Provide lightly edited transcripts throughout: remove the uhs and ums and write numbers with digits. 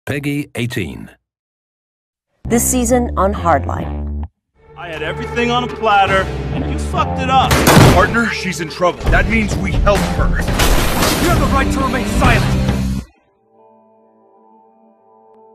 Peggy 18. This season on Hardline. I had everything on a platter, and you fucked it up. Partner, she's in trouble. That means we help her. You have the right to remain silent.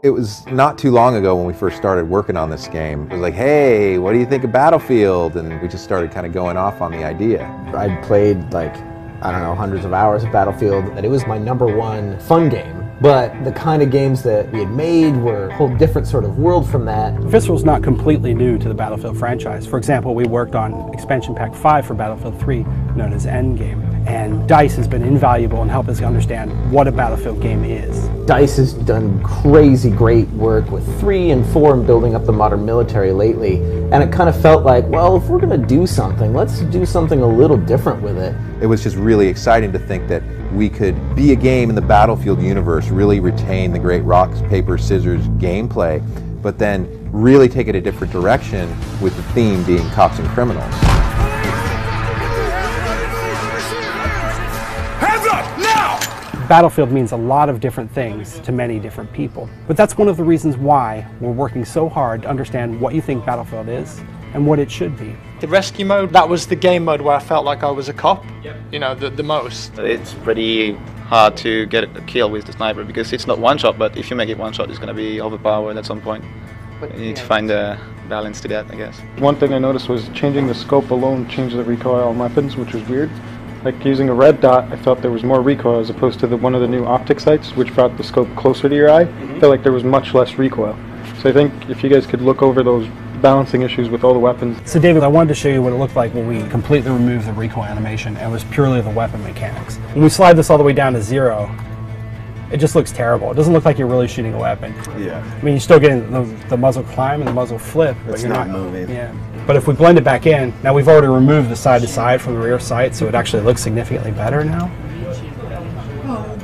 It was not too long ago when we first started working on this game. It was like, hey, what do you think of Battlefield? And we just started kind of going off on the idea. I'd played like, I don't know, hundreds of hours of Battlefield, and it was my #1 fun game. But the kind of games that we had made were a whole different sort of world from that. Visceral's not completely new to the Battlefield franchise. For example, we worked on expansion pack 5 for Battlefield 3, known as Endgame. And DICE has been invaluable in helping us understand what a Battlefield game is. DICE has done crazy great work with 3 and 4 and building up the modern military lately. And it kind of felt like, well, if we're going to do something, let's do something a little different with it. It was just really exciting to think that we could be a game in the Battlefield universe, really retain the great rock, paper, scissors gameplay, but then really take it a different direction with the theme being cops and criminals. Hands up, now! Battlefield means a lot of different things to many different people. But that's one of the reasons why we're working so hard to understand what you think Battlefield is and what it should be. The rescue mode, that was the game mode where I felt like I was a cop, you know, the most. It's pretty hard to get a kill with the sniper because it's not one shot, but if you make it one shot, it's going to be overpowered at some point. But you need to find a balance to that, I guess. One thing I noticed was changing the scope alone changed the recoil on weapons, which was weird. Like using a red dot, I felt there was more recoil as opposed to one of the new optic sights, which brought the scope closer to your eye. I felt like there was much less recoil. So I think if you guys could look over those balancing issues with all the weapons. So David, I wanted to show you what it looked like when we completely removed the recoil animation and it was purely the weapon mechanics. When we slide this all the way down to 0, it just looks terrible. It doesn't look like you're really shooting a weapon. Yeah. I mean, you're still getting the muzzle climb and the muzzle flip, but it's you're not moving. Yeah. But if we blend it back in, now we've already removed the side to side from the rear sight, so it actually looks significantly better now.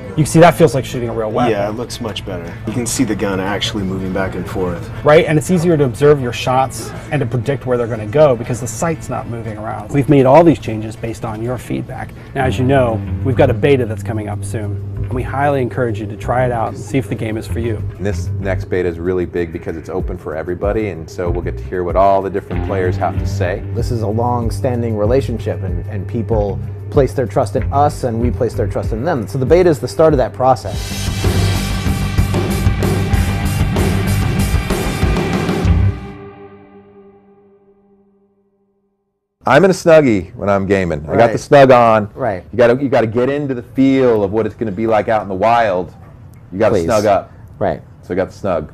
You can see that feels like shooting a real weapon. Yeah, it looks much better. You can see the gun actually moving back and forth. Right, and it's easier to observe your shots and to predict where they're going to go because the sight's not moving around. We've made all these changes based on your feedback. Now, as you know, we've got a beta that's coming up soon, and we highly encourage you to try it out and see if the game is for you. And this next beta is really big because it's open for everybody, and so we'll get to hear what all the different players have to say. This is a long-standing relationship, and people place their trust in us and we place their trust in them. So the beta is the start of that process. I'm in a Snuggie when I'm gaming. I got the snug on. Right. You got to get into the feel of what it's going to be like out in the wild. You got to snug up. Right. So I got the snug.